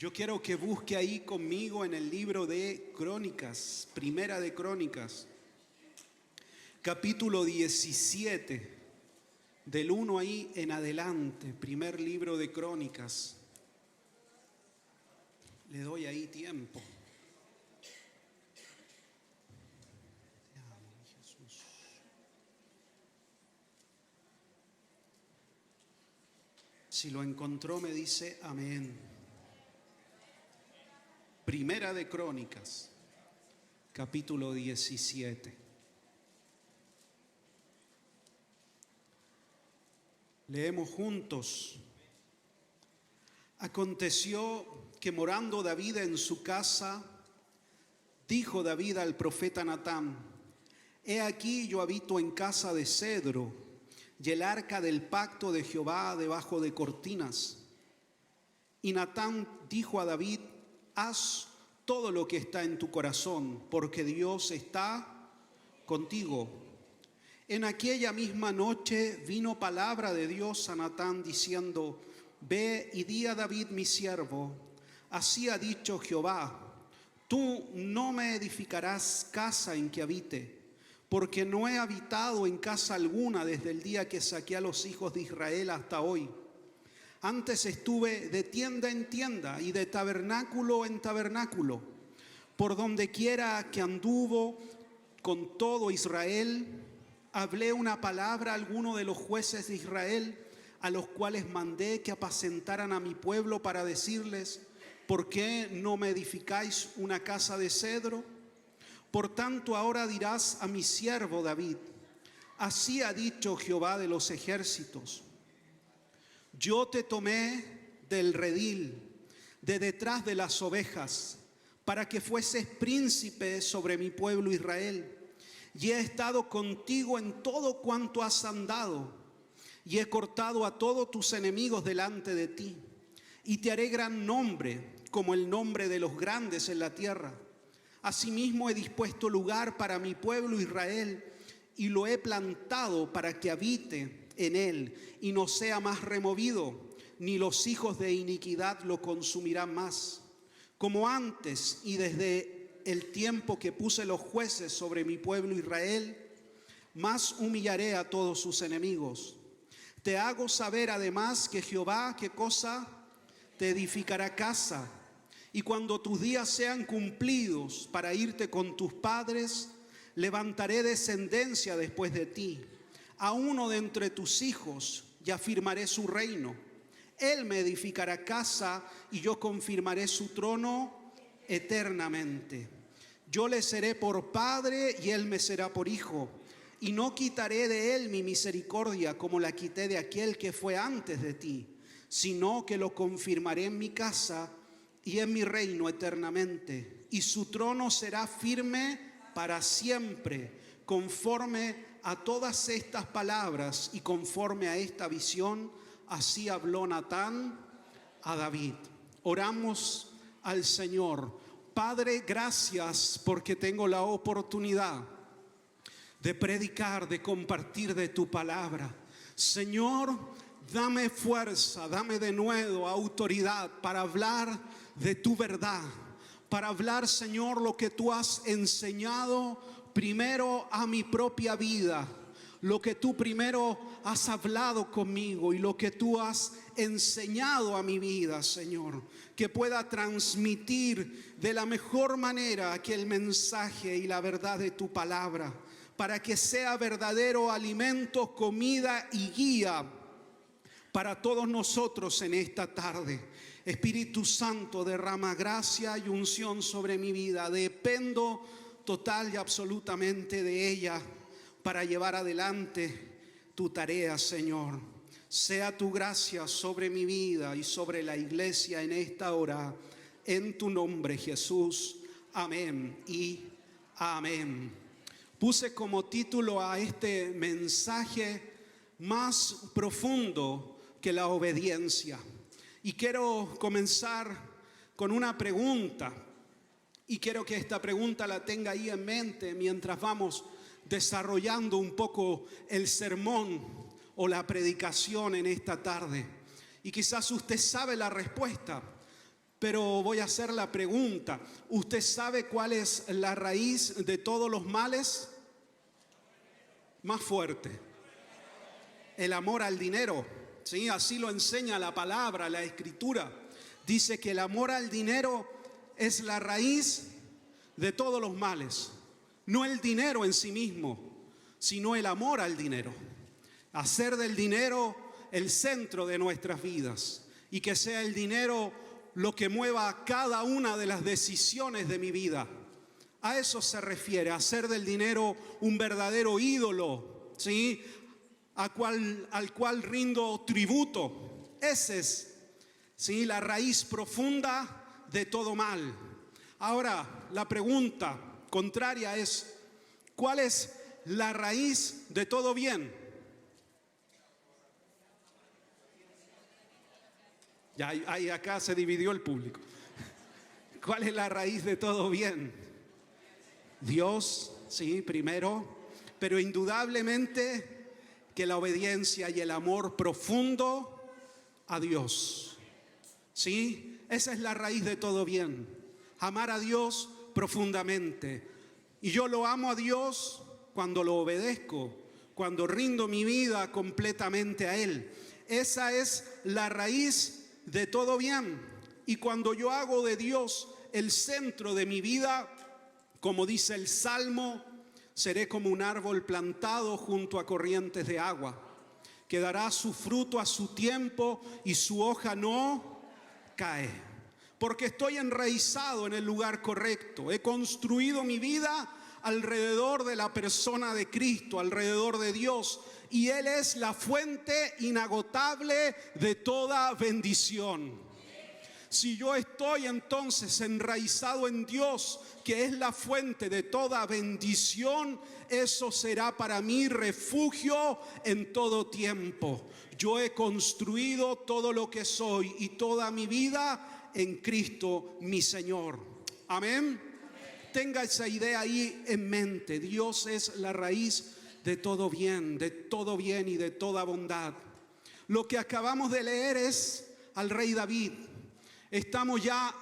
Yo quiero que busque ahí conmigo en el libro de Crónicas, Primera de Crónicas, capítulo 17, del 1 ahí en adelante, primer libro de Crónicas. Le doy ahí tiempo. Te amo, Jesús. Si lo encontró me dice amén. Primera de Crónicas, capítulo 17. Leemos juntos. Aconteció que morando David en su casa, dijo David al profeta Natán: He aquí yo habito en casa de cedro, y el arca del pacto de Jehová debajo de cortinas. Y Natán dijo a David: Haz todo lo que está en tu corazón, porque Dios está contigo. En aquella misma noche vino palabra de Dios a Natán diciendo: Ve y di a David mi siervo, así ha dicho Jehová: Tú no me edificarás casa en que habite, porque no he habitado en casa alguna desde el día que saqué a los hijos de Israel hasta hoy. Antes estuve de tienda en tienda y de tabernáculo en tabernáculo. Por donde quiera que anduvo con todo Israel, hablé una palabra a alguno de los jueces de Israel, a los cuales mandé que apacentaran a mi pueblo para decirles: ¿por qué no me edificáis una casa de cedro? Por tanto ahora dirás a mi siervo David: Así ha dicho Jehová de los ejércitos: Yo te tomé del redil, de detrás de las ovejas, para que fueses príncipe sobre mi pueblo Israel. Y he estado contigo en todo cuanto has andado, y he cortado a todos tus enemigos delante de ti. Y te haré gran nombre, como el nombre de los grandes en la tierra. Asimismo he dispuesto lugar para mi pueblo Israel, y lo he plantado para que habite en él y no sea más removido, ni los hijos de iniquidad lo consumirán más. Como antes y desde el tiempo que puse los jueces sobre mi pueblo Israel, más humillaré a todos sus enemigos. Te hago saber además que Jehová, ¿qué cosa? Te edificará casa. Y cuando tus días sean cumplidos para irte con tus padres, levantaré descendencia después de ti, a uno de entre tus hijos, y afirmaré su reino. Él me edificará casa y yo confirmaré su trono eternamente. Yo le seré por padre y él me será por hijo. Y no quitaré de él mi misericordia como la quité de aquel que fue antes de ti, sino que lo confirmaré en mi casa y en mi reino eternamente. Y su trono será firme para siempre, conforme a todas estas palabras y conforme a esta visión. Así habló Natán a David. Oramos al Señor. Padre, gracias porque tengo la oportunidad de predicar, de compartir de tu palabra. Señor, dame fuerza, dame de nuevo autoridad para hablar de tu verdad, para hablar, Señor, lo que tú has enseñado primero a mi propia vida, lo que tú primero has hablado conmigo y lo que tú has enseñado a mi vida, Señor, que pueda transmitir de la mejor manera aquel mensaje y la verdad de tu palabra, para que sea verdadero alimento, comida y guía para todos nosotros en esta tarde. Espíritu Santo, derrama gracia y unción sobre mi vida. Dependo total y absolutamente de ella para llevar adelante tu tarea, Señor. Sea tu gracia sobre mi vida y sobre la iglesia en esta hora, en tu nombre, Jesús. Amén y amén. Puse como título a este mensaje: Más profundo que la obediencia. Y quiero comenzar con una pregunta, y quiero que esta pregunta la tenga ahí en mente mientras vamos desarrollando un poco el sermón o la predicación en esta tarde. Y quizás usted sabe la respuesta, Pero voy a hacer la pregunta. ¿Usted sabe cuál es la raíz de todos los males? Más fuerte. El amor al dinero. ¿Sí? Así lo enseña la palabra, la escritura. Dice que el amor al dinero es la raíz de todos los males. No el dinero en sí mismo, sino el amor al dinero. Hacer del dinero el centro de nuestras vidas y que sea el dinero lo que mueva cada una de las decisiones de mi vida. A eso se refiere, hacer del dinero un verdadero ídolo, ¿sí? Al cual rindo tributo. Esa es, ¿sí?, la raíz profunda de todo mal. Ahora, la pregunta contraria es, ¿cuál es la raíz de todo bien? Ya acá se dividió el público. ¿Cuál es la raíz de todo bien? Dios, sí, primero, pero indudablemente que la obediencia y el amor profundo a Dios. ¿Sí? Esa es la raíz de todo bien. Amar a Dios profundamente. Y yo lo amo a Dios cuando lo obedezco, cuando rindo mi vida completamente a Él. Esa es la raíz de todo bien. Y cuando yo hago de Dios el centro de mi vida, como dice el Salmo, seré como un árbol plantado junto a corrientes de agua, que dará su fruto a su tiempo y su hoja no cae. Porque estoy enraizado en el lugar correcto. He construido mi vida alrededor de la persona de Cristo, alrededor de Dios. Y Él es la fuente inagotable de toda bendición. Si yo estoy entonces enraizado en Dios, que es la fuente de toda bendición, eso será para mí refugio en todo tiempo. Yo he construido todo lo que soy y toda mi vida en Cristo mi Señor. Amén. Tenga esa idea ahí en mente. Dios es la raíz de todo bien y de toda bondad. Lo que acabamos de leer es al rey David. Estamos ya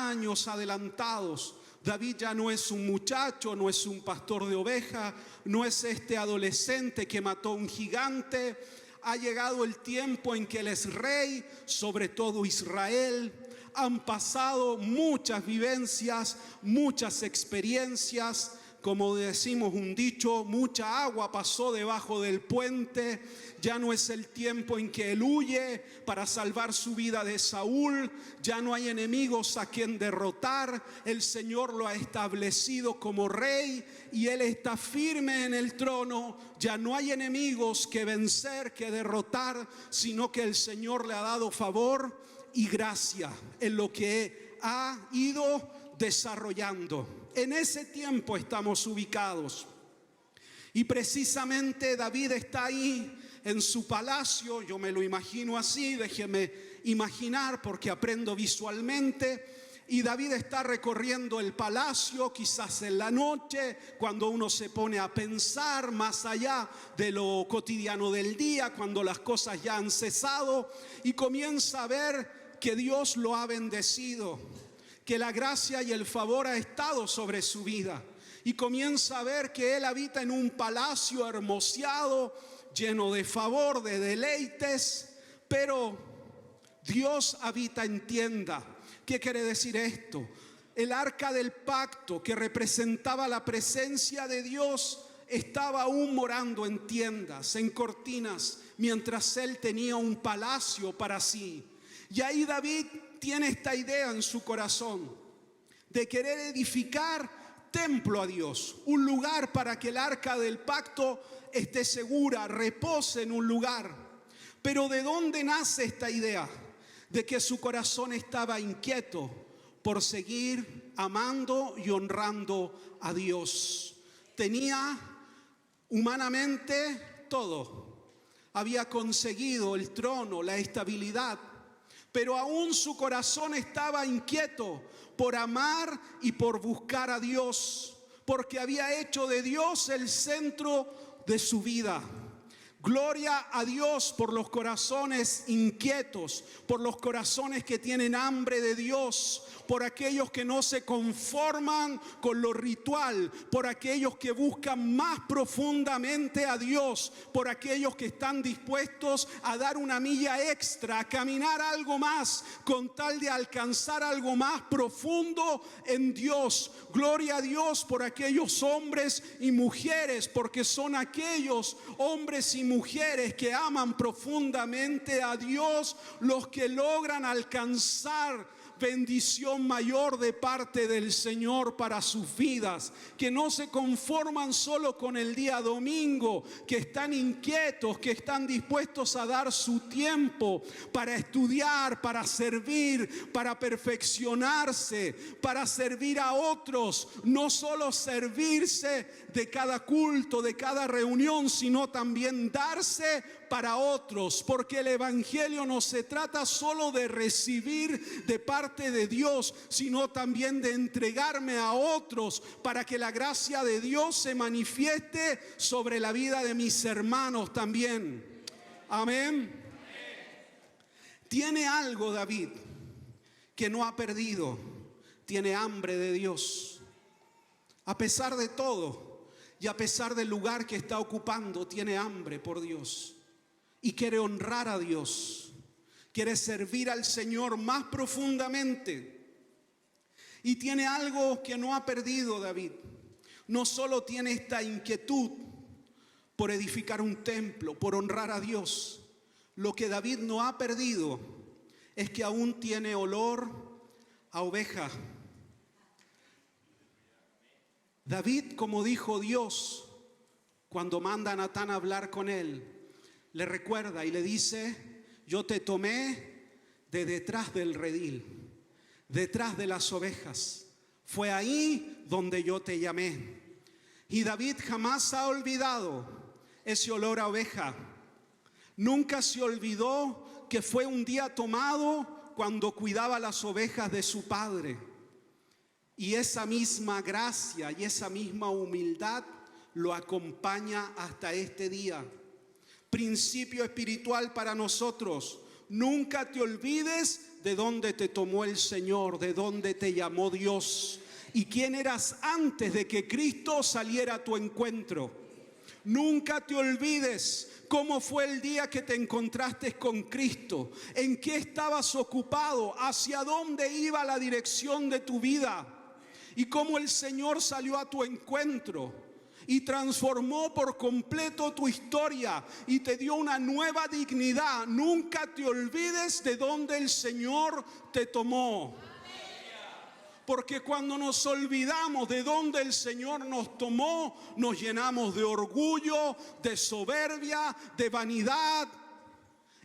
años adelantados. David ya no es un muchacho, no es un pastor de ovejas, no es este adolescente que mató a un gigante. Ha llegado el tiempo en que Él es rey sobre todo Israel. Han pasado muchas vivencias, muchas experiencias. Como decimos un dicho, mucha agua pasó debajo del puente. Ya no es el tiempo en que él huye para salvar su vida de Saúl. Ya no hay enemigos a quien derrotar. El Señor lo ha establecido como rey y él está firme en el trono. Ya no hay enemigos que vencer, que derrotar, sino que el Señor le ha dado favor y gracia en lo que ha ido desarrollando. En ese tiempo estamos ubicados. Y precisamente David está ahí en su palacio. Yo me lo imagino así, déjeme imaginar porque aprendo visualmente. Y David está recorriendo el palacio, quizás en la noche, cuando uno se pone a pensar más allá de lo cotidiano del día, cuando las cosas ya han cesado, y comienza a ver que Dios lo ha bendecido, que la gracia y el favor ha estado sobre su vida. Y comienza a ver que él habita en un palacio hermoseado, lleno de favor, de deleites, pero Dios habita en tienda. ¿Qué quiere decir esto? El arca del pacto, que representaba la presencia de Dios, estaba aún morando en tiendas, en cortinas, mientras él tenía un palacio para sí. Y ahí David tiene esta idea en su corazón de querer edificar templo a Dios, un lugar para que el arca del pacto esté segura, repose en un lugar. Pero ¿de dónde nace esta idea? De que su corazón estaba inquieto por seguir amando y honrando a Dios. Tenía humanamente todo. Había conseguido el trono, la estabilidad, pero aún su corazón estaba inquieto por amar y por buscar a Dios, porque había hecho de Dios el centro de su vida. Gloria a Dios por los corazones inquietos, por los corazones que tienen hambre de Dios, por aquellos que no se conforman con lo ritual, por aquellos que buscan más profundamente a Dios, por aquellos que están dispuestos a dar una milla extra, a caminar algo más con tal de alcanzar algo más profundo en Dios. Gloria a Dios por aquellos hombres y mujeres, porque son aquellos hombres y mujeres que aman profundamente a Dios los que logran alcanzar bendición mayor de parte del Señor para sus vidas, que no se conforman solo con el día domingo, que están inquietos, que están dispuestos a dar su tiempo para estudiar, para servir, para perfeccionarse, para servir a otros, no solo servirse de cada culto, de cada reunión, sino también darse para otros, porque el evangelio no se trata solo de recibir de parte de Dios, sino también de entregarme a otros para que la gracia de Dios se manifieste sobre la vida de mis hermanos también. Amén. Tiene algo David que no ha perdido, tiene hambre de Dios. A pesar de todo y a pesar del lugar que está ocupando, tiene hambre por Dios. Y quiere honrar a Dios, quiere servir al Señor más profundamente. Y tiene algo que no ha perdido David. No solo tiene esta inquietud por edificar un templo, por honrar a Dios. Lo que David no ha perdido es que aún tiene olor a oveja. David, como dijo Dios cuando manda a Natán a hablar con él, le recuerda y le dice: yo te tomé de detrás del redil, detrás de las ovejas. Fue ahí donde yo te llamé. Y David jamás ha olvidado ese olor a oveja. Nunca se olvidó que fue un día tomado cuando cuidaba las ovejas de su padre. Y esa misma gracia y esa misma humildad lo acompaña hasta este día. Principio espiritual para nosotros: nunca te olvides de dónde te tomó el Señor, de dónde te llamó Dios y quién eras antes de que Cristo saliera a tu encuentro. Nunca te olvides cómo fue el día que te encontraste con Cristo, en qué estabas ocupado, hacia dónde iba la dirección de tu vida y cómo el Señor salió a tu encuentro y transformó por completo tu historia y te dio una nueva dignidad. Nunca te olvides de dónde el Señor te tomó. Porque cuando nos olvidamos de dónde el Señor nos tomó, nos llenamos de orgullo, de soberbia, de vanidad.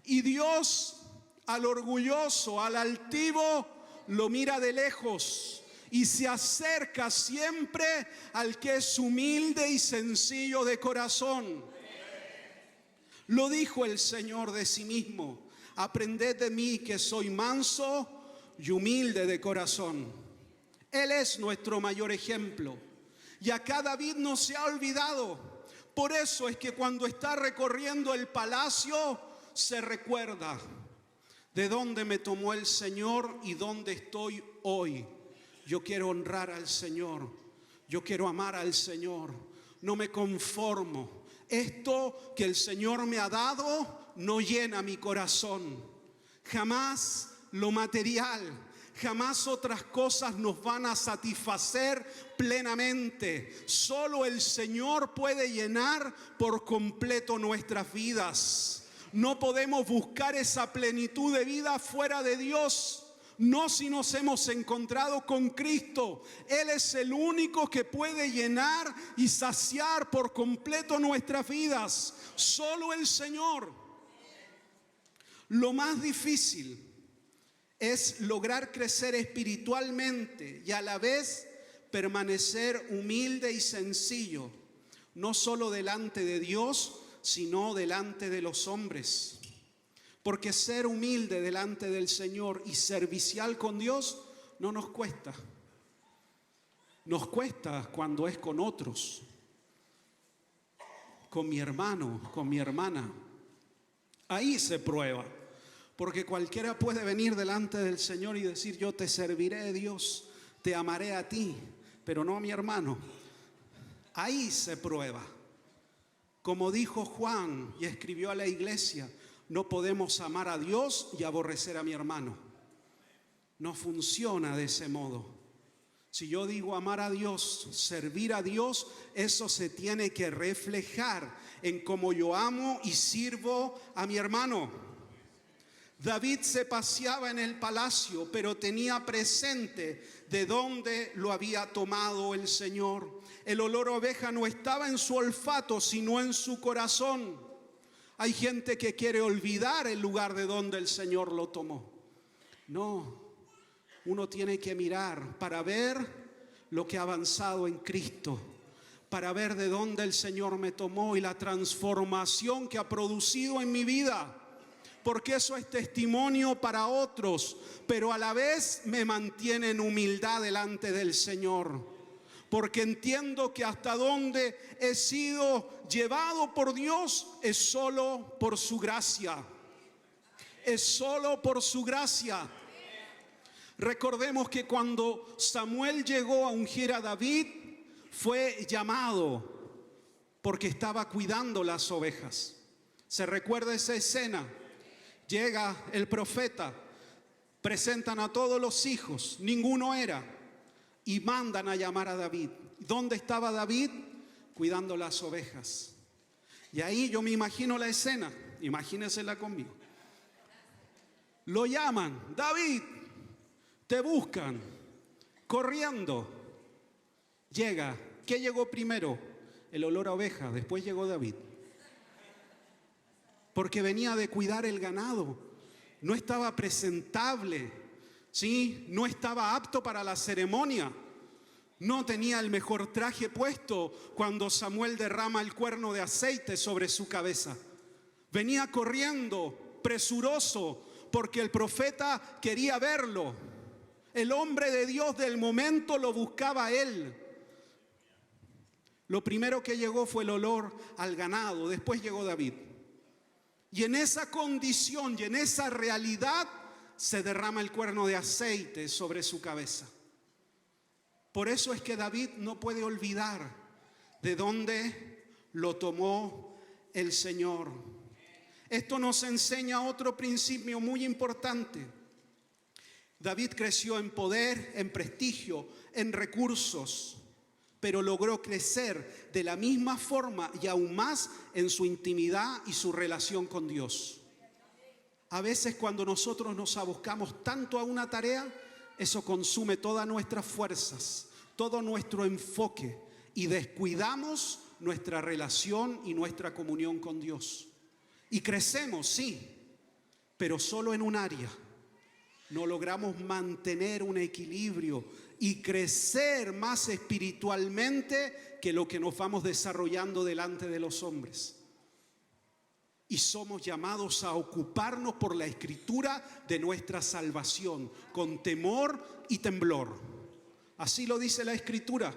Y Dios al orgulloso, al altivo, lo mira de lejos y se acerca siempre al que es humilde y sencillo de corazón. Lo dijo el Señor de sí mismo: aprended de mí que soy manso y humilde de corazón. Él es nuestro mayor ejemplo. Y acá David no se ha olvidado. Por eso es que cuando está recorriendo el palacio se recuerda de dónde me tomó el Señor y dónde estoy hoy. Yo quiero honrar al Señor, yo quiero amar al Señor, no me conformo. Esto que el Señor me ha dado no llena mi corazón. Jamás lo material, jamás otras cosas nos van a satisfacer plenamente. Solo el Señor puede llenar por completo nuestras vidas. No podemos buscar esa plenitud de vida fuera de Dios. No si nos hemos encontrado con Cristo. Él es el único que puede llenar y saciar por completo nuestras vidas. Solo el Señor. Lo más difícil es lograr crecer espiritualmente y a la vez permanecer humilde y sencillo, no solo delante de Dios, sino delante de los hombres. Porque ser humilde delante del Señor y servicial con Dios no nos cuesta. Nos cuesta cuando es con otros. con mi hermano, con mi hermana. Ahí se prueba. Porque cualquiera puede venir delante del Señor y decir: yo te serviré, Dios, te amaré a ti, pero no a mi hermano. Ahí se prueba. Como dijo Juan y escribió a la iglesia: no podemos amar a Dios y aborrecer a mi hermano. No funciona de ese modo. Si yo digo amar a Dios, servir a Dios, eso se tiene que reflejar en cómo yo amo y sirvo a mi hermano. David se paseaba en el palacio, pero tenía presente de dónde lo había tomado el Señor. El olor a oveja no estaba en su olfato, sino en su corazón. Hay gente que quiere olvidar el lugar de donde el Señor lo tomó. No, uno tiene que mirar para ver lo que ha avanzado en Cristo, para ver de dónde el Señor me tomó y la transformación que ha producido en mi vida. Porque eso es testimonio para otros, pero a la vez me mantiene en humildad delante del Señor. Porque entiendo que hasta donde he sido llevado por Dios es solo por su gracia. Es solo por su gracia. Recordemos que cuando Samuel llegó a ungir a David, fue llamado porque estaba cuidando las ovejas. ¿Se recuerda esa escena? Llega el profeta, presentan a todos los hijos, ninguno era, y mandan a llamar a David. ¿Dónde estaba David? Cuidando las ovejas. Y ahí yo me imagino la escena, imagínensela conmigo. Lo llaman: David, te buscan, corriendo. Llega, ¿qué llegó primero? El olor a oveja, después llegó David. Porque venía de cuidar el ganado, no estaba presentable, ¿sí? No estaba apto para la ceremonia, no tenía el mejor traje puesto cuando Samuel derrama el cuerno de aceite sobre su cabeza. Venía corriendo, presuroso, porque el profeta quería verlo. El hombre de Dios del momento lo buscaba a él. Lo primero que llegó fue el olor al ganado, después llegó David. Y en esa condición y en esa realidad se derrama el cuerno de aceite sobre su cabeza. Por eso es que David no puede olvidar de dónde lo tomó el Señor. Esto nos enseña otro principio muy importante. David creció en poder, en prestigio, en recursos, pero logró crecer de la misma forma y aún más en su intimidad y su relación con Dios. A veces cuando nosotros nos abocamos tanto a una tarea, eso consume todas nuestras fuerzas, todo nuestro enfoque y descuidamos nuestra relación y nuestra comunión con Dios. Y crecemos, sí, pero solo en un área. No logramos mantener un equilibrio y crecer más espiritualmente que lo que nos vamos desarrollando delante de los hombres. Y somos llamados a ocuparnos por la escritura de nuestra salvación, con temor y temblor. Así lo dice la escritura.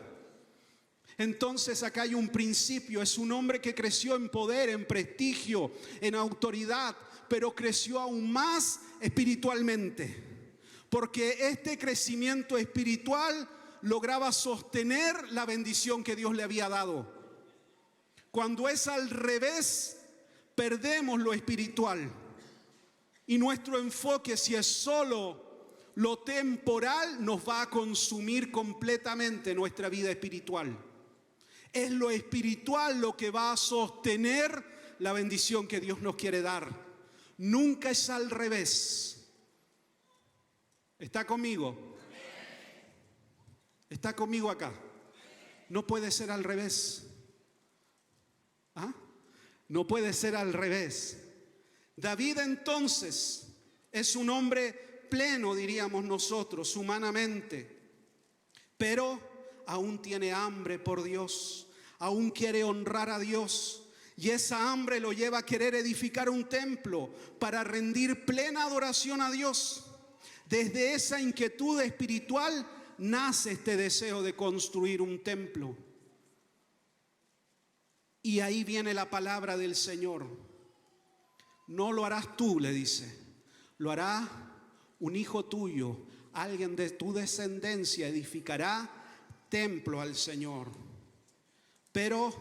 Entonces acá hay un principio, es un hombre que creció en poder, en prestigio, en autoridad, pero creció aún más espiritualmente. Porque este crecimiento espiritual lograba sostener la bendición que Dios le había dado. Cuando es al revés, perdemos lo espiritual. Y nuestro enfoque, si es solo lo temporal, nos va a consumir completamente nuestra vida espiritual. Es lo espiritual lo que va a sostener la bendición que Dios nos quiere dar. Nunca es al revés. ¿Está conmigo? ¿Está conmigo acá? No puede ser al revés. ¿Ah? No puede ser al revés. David entonces es un hombre pleno, diríamos nosotros, humanamente, pero aún tiene hambre por Dios, aún quiere honrar a Dios, y esa hambre lo lleva a querer edificar un templo para rendir plena adoración a Dios. Desde esa inquietud espiritual nace este deseo de construir un templo. Y ahí viene la palabra del Señor. No lo harás tú, le dice, lo hará un hijo tuyo, alguien de tu descendencia edificará templo al Señor. Pero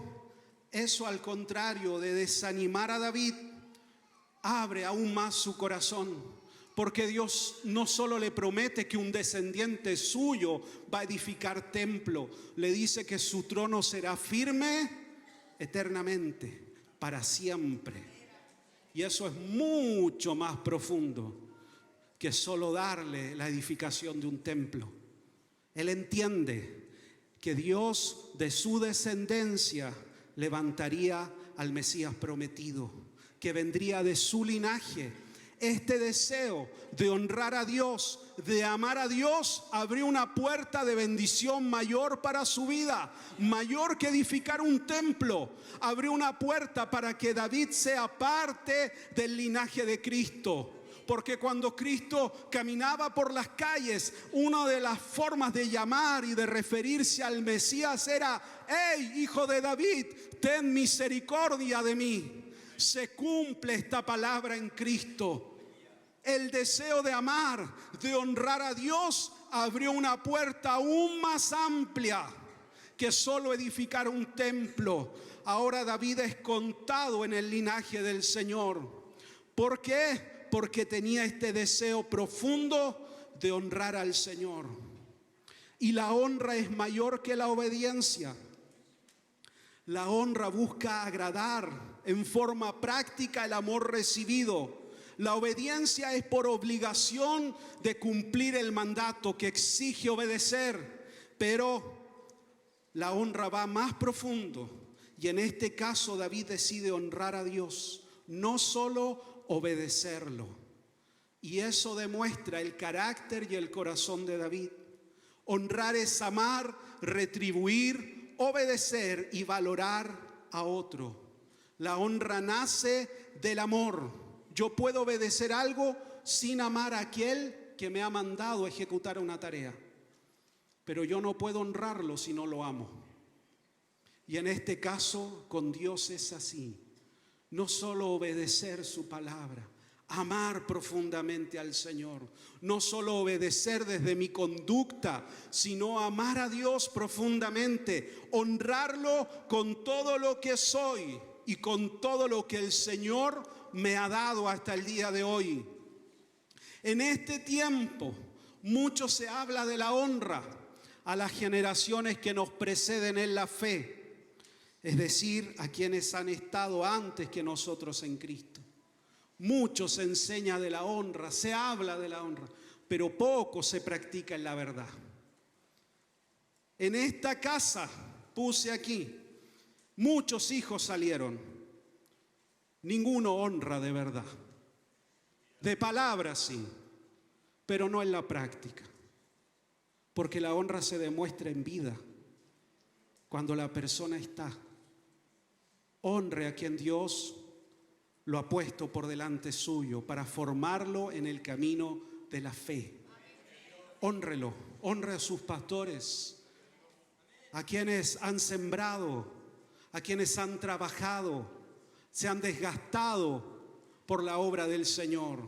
eso, al contrario de desanimar a David, abre aún más su corazón. Porque Dios no solo le promete que un descendiente suyo va a edificar templo, le dice que su trono será firme eternamente, para siempre. Y eso es mucho más profundo que solo darle la edificación de un templo. Él entiende que Dios de su descendencia levantaría al Mesías prometido, que vendría de su linaje. Este deseo de honrar a Dios, de amar a Dios, abrió una puerta de bendición mayor para su vida, mayor que edificar un templo. Abrió una puerta para que David sea parte del linaje de Cristo. Porque cuando Cristo caminaba por las calles, una de las formas de llamar y de referirse al Mesías era: ¡Hey, hijo de David, ten misericordia de mí! Se cumple esta palabra en Cristo. El deseo de amar, de honrar a Dios, abrió una puerta aún más amplia que solo edificar un templo. Ahora David es contado en el linaje del Señor. ¿Por qué? Porque tenía este deseo profundo de honrar al Señor. Y la honra es mayor que la obediencia. La honra busca agradar en forma práctica el amor recibido. La obediencia es por obligación de cumplir el mandato que exige obedecer. Pero la honra va más profundo. Y en este caso David decide honrar a Dios, no solo obedecerlo. Y eso demuestra el carácter y el corazón de David. Honrar es amar, retribuir, obedecer y valorar a otro. La honra nace del amor. Yo puedo obedecer algo sin amar a aquel que me ha mandado a ejecutar una tarea. Pero yo no puedo honrarlo si no lo amo. Y en este caso con Dios es así. No solo obedecer su palabra, amar profundamente al Señor. No solo obedecer desde mi conducta, sino amar a Dios profundamente. Honrarlo con todo lo que soy y con todo lo que el Señor me ha dado hasta el día de hoy. En este tiempo mucho se habla de la honra a las generaciones que nos preceden en la fe, es decir, a quienes han estado antes que nosotros en Cristo. Mucho se enseña de la honra, se habla de la honra, pero poco se practica en la verdad. En esta casa, puse aquí, muchos hijos salieron. Ninguno honra de verdad. De palabra sí, pero no en la práctica. Porque la honra se demuestra en vida, cuando la persona está. Honre a quien Dios lo ha puesto por delante suyo para formarlo en el camino de la fe. Hónrelo, honre a sus pastores, a quienes han sembrado, a quienes han trabajado, se han desgastado por la obra del Señor.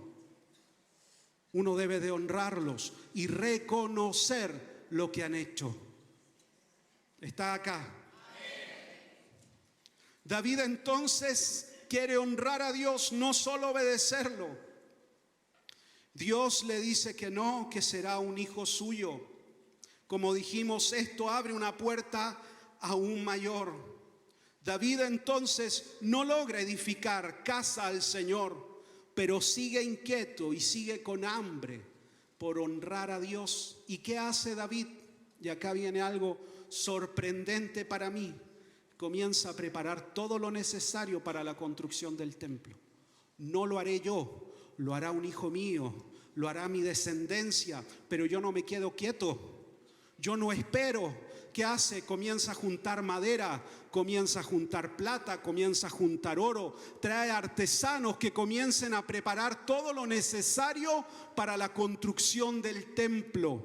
Uno debe de honrarlos y reconocer lo que han hecho. Está acá. David entonces quiere honrar a Dios, no solo obedecerlo. Dios le dice que no, que será un hijo suyo. Como dijimos, esto abre una puerta aún mayor. David entonces no logra edificar casa al Señor, pero sigue inquieto y sigue con hambre por honrar a Dios. ¿Y qué hace David? Y acá viene algo sorprendente para mí. Comienza a preparar todo lo necesario para la construcción del templo. No lo haré yo, lo hará un hijo mío, lo hará mi descendencia, pero yo no me quedo quieto. Yo no espero. ¿Qué hace? Comienza a juntar madera, comienza a juntar plata, comienza a juntar oro. Trae artesanos que comiencen a preparar todo lo necesario para la construcción del templo.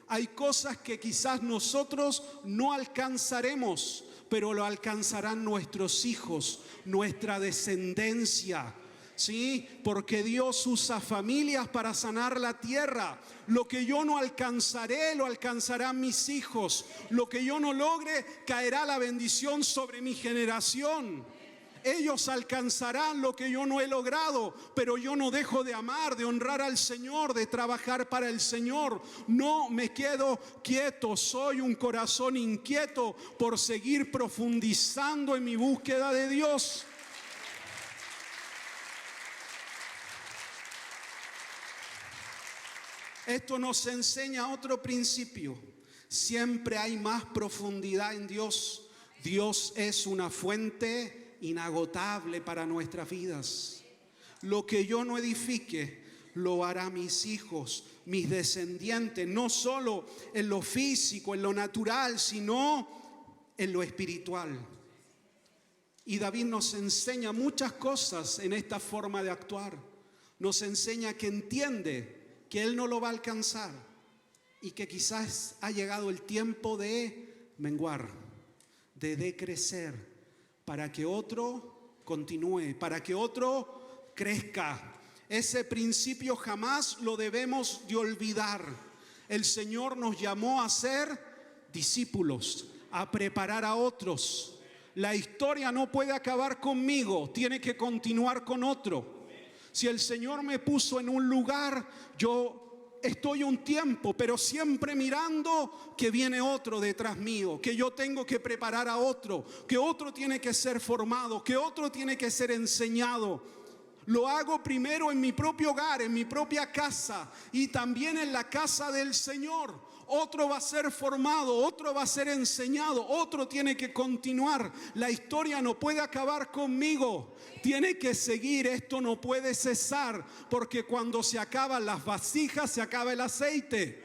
Hay cosas que quizás nosotros no alcanzaremos, pero lo alcanzarán nuestros hijos, nuestra descendencia. ¿Sí? Porque Dios usa familias para sanar la tierra. Lo que yo no alcanzaré, lo alcanzarán mis hijos. Lo que yo no logre, caerá la bendición sobre mi generación. Ellos alcanzarán lo que yo no he logrado, pero yo no dejo de amar, de honrar al Señor, de trabajar para el Señor. No me quedo quieto, soy un corazón inquieto por seguir profundizando en mi búsqueda de Dios. Esto nos enseña otro principio. Siempre hay más profundidad en Dios. Dios es una fuente inagotable para nuestras vidas. Lo que yo no edifique, lo harán mis hijos, mis descendientes, no solo en lo físico, en lo natural, sino en lo espiritual. Y David nos enseña muchas cosas en esta forma de actuar. Nos enseña que entiende que él no lo va a alcanzar y que quizás ha llegado el tiempo de menguar, de decrecer, para que otro continúe, para que otro crezca. Ese principio jamás lo debemos de olvidar. El Señor nos llamó a ser discípulos, a preparar a otros. La historia no puede acabar conmigo, tiene que continuar con otro. Si el Señor me puso en un lugar, yo estoy un tiempo, pero siempre mirando que viene otro detrás mío, que yo tengo que preparar a otro, que otro tiene que ser formado, que otro tiene que ser enseñado. Lo hago primero en mi propio hogar, en mi propia casa y también en la casa del Señor. Otro va a ser formado, otro va a ser enseñado, otro tiene que continuar. La historia no puede acabar conmigo, tiene que seguir, esto no puede cesar, porque cuando se acaban las vasijas, se acaba el aceite.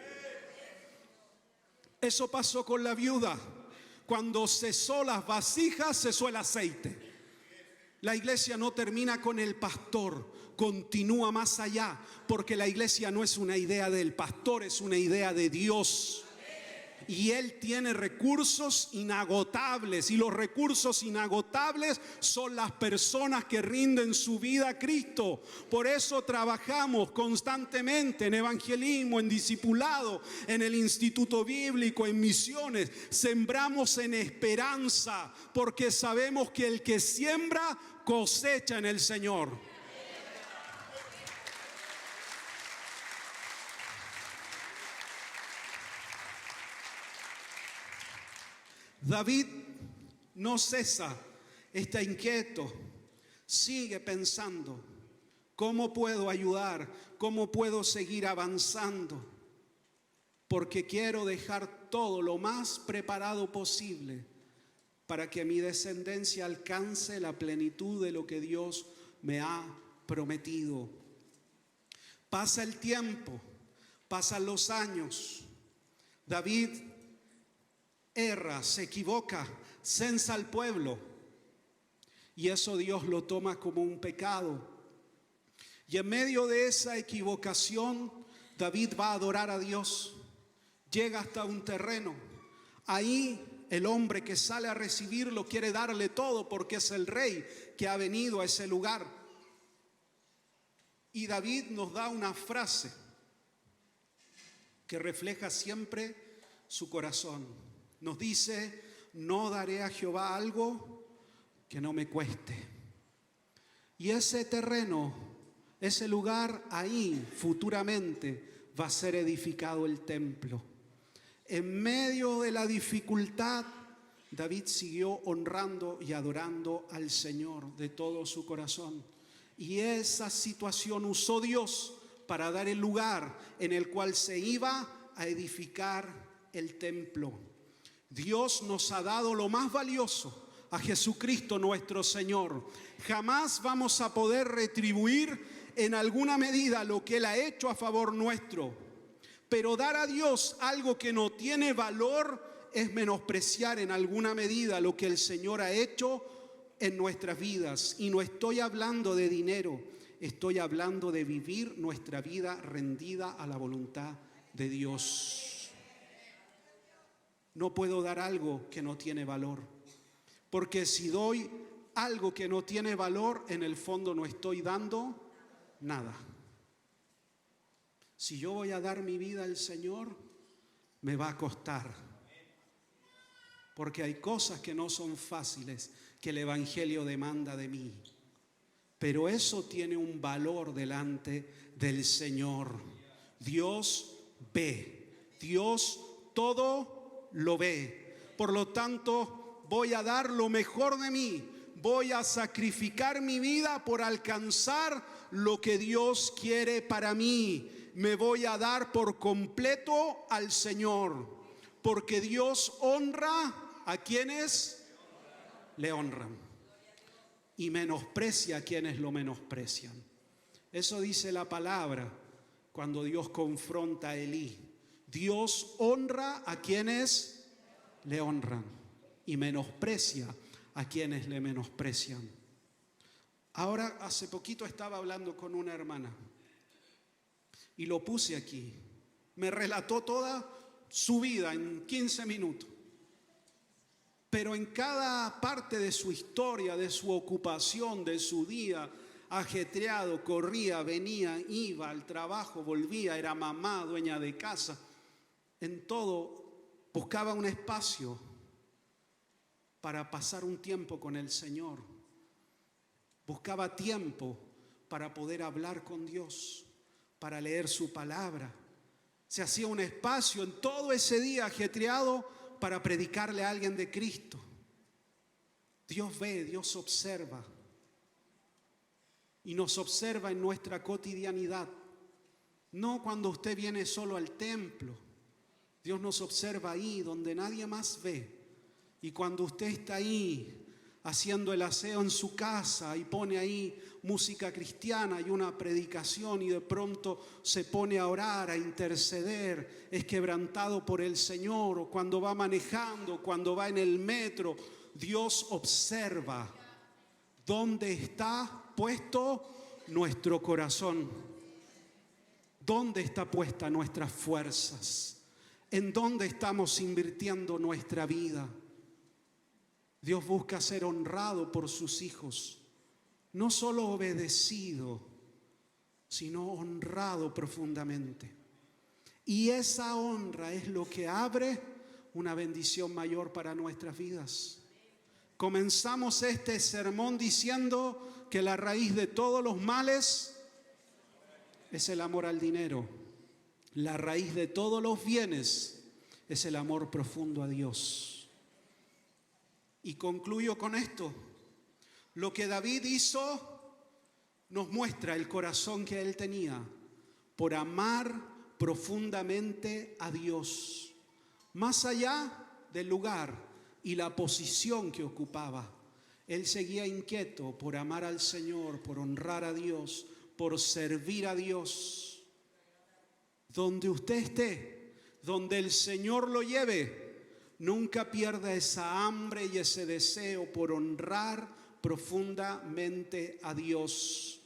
Eso pasó con la viuda. Cuando cesó las vasijas, cesó el aceite. La iglesia no termina con el pastor, continúa más allá, porque la iglesia no es una idea del pastor, es una idea de Dios. Y Él tiene recursos inagotables, y los recursos inagotables son las personas que rinden su vida a Cristo. Por eso trabajamos constantemente en evangelismo, en discipulado, en el instituto bíblico, en misiones. Sembramos en esperanza, porque sabemos que el que siembra cosecha en el Señor. David no cesa, está inquieto, sigue pensando, ¿cómo puedo ayudar? ¿Cómo puedo seguir avanzando? Porque quiero dejar todo lo más preparado posible para que mi descendencia alcance la plenitud de lo que Dios me ha prometido. Pasa el tiempo, pasan los años. David erra, se equivoca, censa al pueblo. Y eso Dios lo toma como un pecado. Y en medio de esa equivocación, David va a adorar a Dios. Llega hasta un terreno. Ahí el hombre que sale a recibirlo quiere darle todo porque es el rey que ha venido a ese lugar. Y David nos da una frase que refleja siempre su corazón. Nos dice: no daré a Jehová algo que no me cueste. Y ese terreno, ese lugar, ahí futuramente va a ser edificado el templo. En medio de la dificultad, David siguió honrando y adorando al Señor de todo su corazón. Y esa situación usó Dios para dar el lugar en el cual se iba a edificar el templo. Dios nos ha dado lo más valioso, a Jesucristo nuestro Señor. Jamás vamos a poder retribuir en alguna medida lo que Él ha hecho a favor nuestro. Pero dar a Dios algo que no tiene valor es menospreciar en alguna medida lo que el Señor ha hecho en nuestras vidas. Y no estoy hablando de dinero, estoy hablando de vivir nuestra vida rendida a la voluntad de Dios. No puedo dar algo que no tiene valor. Porque si doy algo que no tiene valor, en el fondo no estoy dando nada. Si yo voy a dar mi vida al Señor, me va a costar. Porque hay cosas que no son fáciles que el Evangelio demanda de mí. Pero eso tiene un valor delante del Señor. Dios ve. Dios todo lo ve. Por lo tanto, voy a dar lo mejor de mí. Voy a sacrificar mi vida por alcanzar lo que Dios quiere para mí. Me voy a dar por completo al Señor. Porque Dios honra a quienes le honran y menosprecia a quienes lo menosprecian. Eso dice la palabra cuando Dios confronta a Elí. Dios honra a quienes le honran y menosprecia a quienes le menosprecian. Ahora, hace poquito estaba hablando con una hermana y lo puse aquí. Me relató toda su vida en 15 minutos. Pero en cada parte de su historia, de su ocupación, de su día ajetreado, corría, venía, iba al trabajo, volvía, era mamá, dueña de casa. En todo buscaba un espacio para pasar un tiempo con el Señor. Buscaba tiempo para poder hablar con Dios, para leer su palabra. Se hacía un espacio en todo ese día ajetreado para predicarle a alguien de Cristo. Dios ve, Dios observa. Y nos observa en nuestra cotidianidad. No cuando usted viene solo al templo. Dios nos observa ahí donde nadie más ve. Y cuando usted está ahí haciendo el aseo en su casa y pone ahí música cristiana y una predicación y de pronto se pone a orar, a interceder, es quebrantado por el Señor, o cuando va manejando, cuando va en el metro, Dios observa dónde está puesto nuestro corazón, dónde está puesta nuestras fuerzas, en dónde estamos invirtiendo nuestra vida. Dios busca ser honrado por sus hijos, no solo obedecido, sino honrado profundamente. Y esa honra es lo que abre una bendición mayor para nuestras vidas. Comenzamos este sermón diciendo que la raíz de todos los males es el amor al dinero. La raíz de todos los bienes es el amor profundo a Dios. Y concluyo con esto. Lo que David hizo nos muestra el corazón que él tenía por amar profundamente a Dios, más allá del lugar y la posición que ocupaba. Él seguía inquieto por amar al Señor, por honrar a Dios, por servir a Dios. Donde usted esté, donde el Señor lo lleve, nunca pierda esa hambre y ese deseo por honrar profundamente a Dios,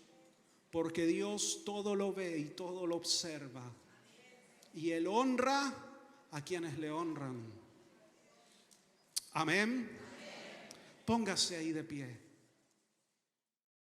porque Dios todo lo ve y todo lo observa, y Él honra a quienes le honran. Amén. Póngase ahí de pie.